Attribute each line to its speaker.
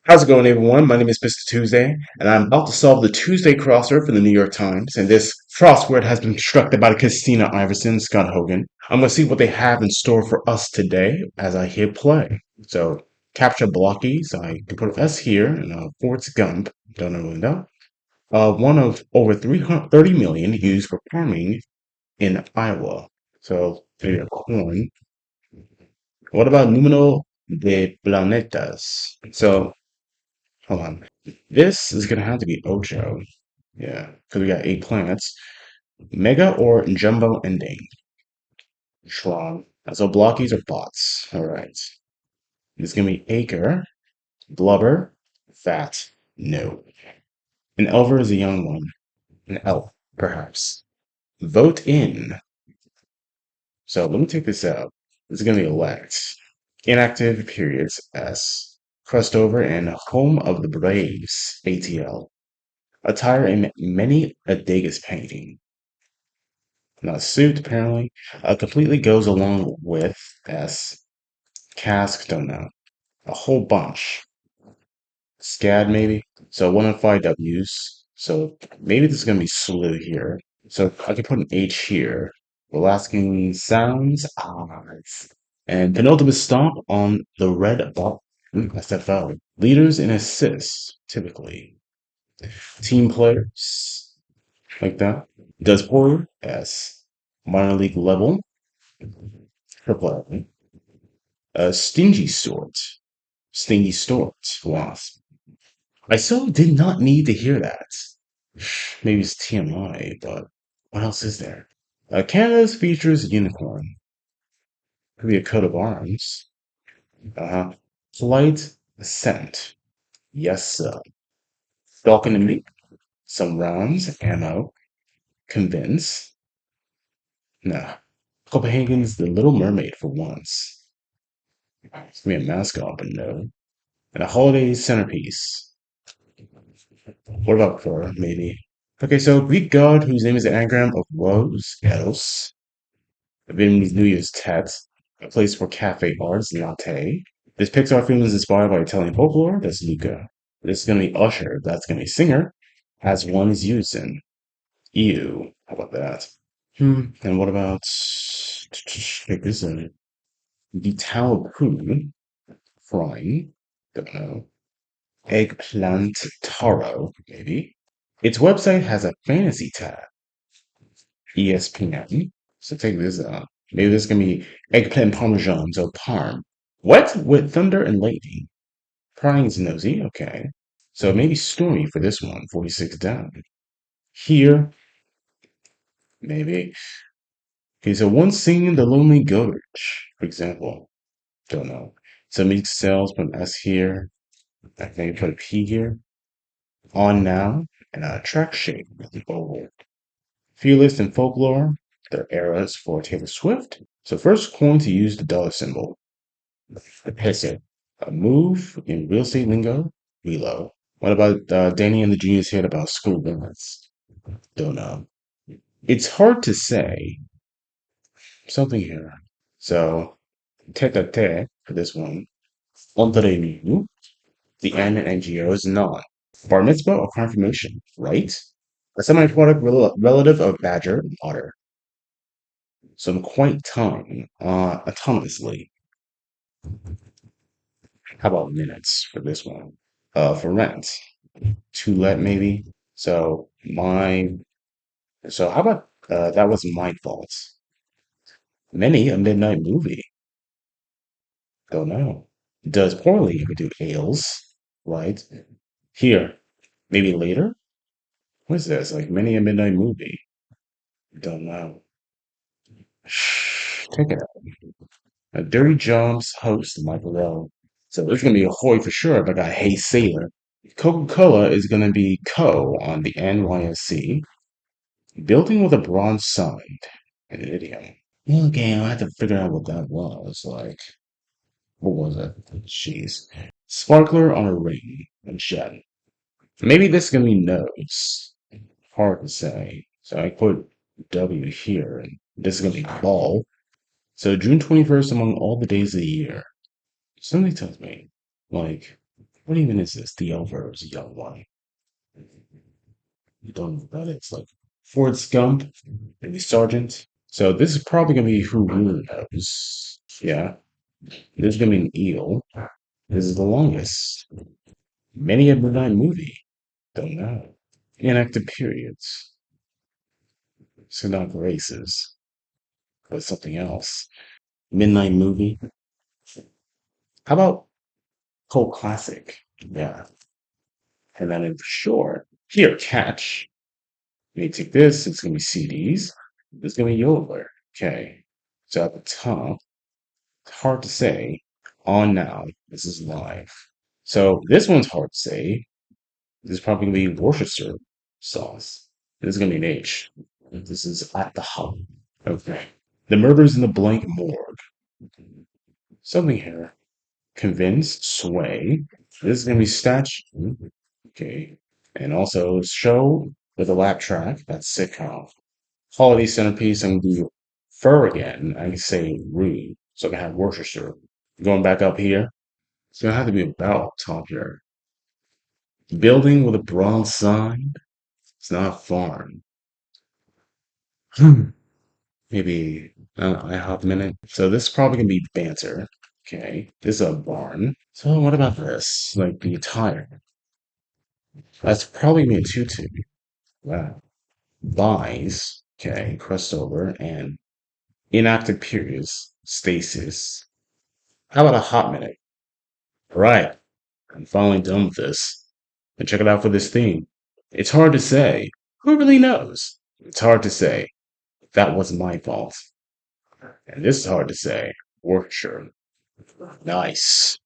Speaker 1: How's it going, everyone? My name is Mr. Tuesday, and I'm about to solve the Tuesday crossword for the New York Times. And this crossword has been constructed by Christina Iverson and Scott Hogan. I'm going to see what they have in store for us today as I hit play. So, capture blockies. I can put an S here and a Forrest Gump. Don't know really know. One of over 330 million used for farming in Iowa. So, maybe a corn. What about numero de planetas? So, hold on. This is gonna have to be Ocho. Yeah, because we got 8 planets. Mega or jumbo ending. Tron. So blockies are bots. All right. It's gonna be acre, blubber, fat. No. An elver is a young one. An elf, perhaps. Vote in. So let me take this out. This is gonna be elect. Inactive periods S. Crust over and home of the Braves ATL. Attire in many a Degas painting. Not suit, apparently. Completely goes along with S. Cask, don't know. A whole bunch. Scad, maybe. So 105 W's. So maybe this is going to be slew here. So I can put an H here. Alaskan sounds, eyes. And penultimate stop on the red ball. SFO. Leaders and assists, typically. Team players, like that. Does poor S. Minor league level. Triple A stingy sort. Stingy sort. Wasp. I so did not need to hear that. Maybe it's TMI, but what else is there? Canada's features unicorn. Could be a coat of arms. Uh-huh. Flight ascent. Yes, sir. Falcon and me. Some rounds, ammo. Convince. Nah. Copenhagen's The Little Mermaid for once. It's gonna be a mascot, but no. And a holiday centerpiece. What about fur, maybe? Okay, so Greek god whose name is an anagram of Rose, Eros. Vietnamese New Year's Tet. A place for cafe arts, latte. This Pixar film is inspired by Italian folklore. That's Luca. This is gonna be Usher. That's gonna be singer. As one is used in. Ew. How about that? And what about take this in? The Tao Poo frying. Don't know. Eggplant taro, maybe. Its website has a fantasy tab, ESPN. So take this out. Maybe this can be eggplant parmesan, so parm. What? With thunder and lightning. Prying's nosy, okay. So maybe stormy for this one, 46 down. Here, maybe. Okay, so one singing the lonely goatrich, for example. Don't know. So mix cells, put an S here. I can maybe put a P here. On now, and a track shape with the oval. Fearless and folklore, their eras for Taylor Swift. So first coin to use the dollar symbol, the peso. A move in real estate lingo, reload. What about Danny and the Genius hit about school limits? Don't know. It's hard to say. Something here. So tete-a-tete for this one. Entre nous, the N and NGO is non. Bar mitzvah or confirmation, right? A semi-aquatic relative of badger and otter. Some quaint tongue, autonomously. How about minutes for this one? For rent, to let maybe. So my, so how about that was my fault. Many a midnight movie. Don't know. Does poorly if we do ales, right? Here, maybe later. What is this? Like many a midnight movie. Don't know. Shh, take it out. A Dirty Jobs host Michael Rowe. So there's gonna be a Hoy for sure, but I got Hey Sailor. Coca-Cola is gonna be Co on the NYSC. Building with a bronze side. An idiom. Okay, I'll have to figure out what that was. Like, what was it? Jeez. Sparkler on a ring and shed. Maybe this is gonna be nose. Hard to say. So I put W here, and this is gonna be ball. So June 21st among all the days of the year. Something tells me, like, What even is this? The Elvers, young one. You don't know what that is. Like Ford Scump, maybe Sergeant. So this is probably gonna be who really knows. Yeah. This is gonna be an eel. This is the longest. Many a midnight movie. Don't know. Inactive periods. So not races, but something else. Midnight movie. How about cult classic? Yeah. And then in short, here, catch. Let me take this. It's gonna be CDs. This is gonna be Yodeler. Okay. So at the top, it's hard to say. On now. This is live. So this one's hard to say. This is probably gonna be Worcestershire sauce. This is gonna be an H. This is at the hub. Okay. The murders in the blank morgue. Something here. Convince, sway. This is gonna be statue. Okay. And also show with a lap track. That's sitcom. Holiday centerpiece. I'm gonna do fur again. I can say rude. So I can have Worcestershire. Going back up here. It's gonna have to be a bell up top here. Building with a broad sign. It's not a farm. Maybe I have a minute. So this is probably gonna be banter. Okay. This is a barn. So what about this? Like the attire. That's probably gonna be a tutu. Wow. Buys. Okay. Crust over and inactive periods. Stasis. How about a hot minute? Right. I'm finally done with this. And check it out for this theme. It's hard to say. Who really knows? It's hard to say. That wasn't my fault. And this is hard to say. Workshire. Nice.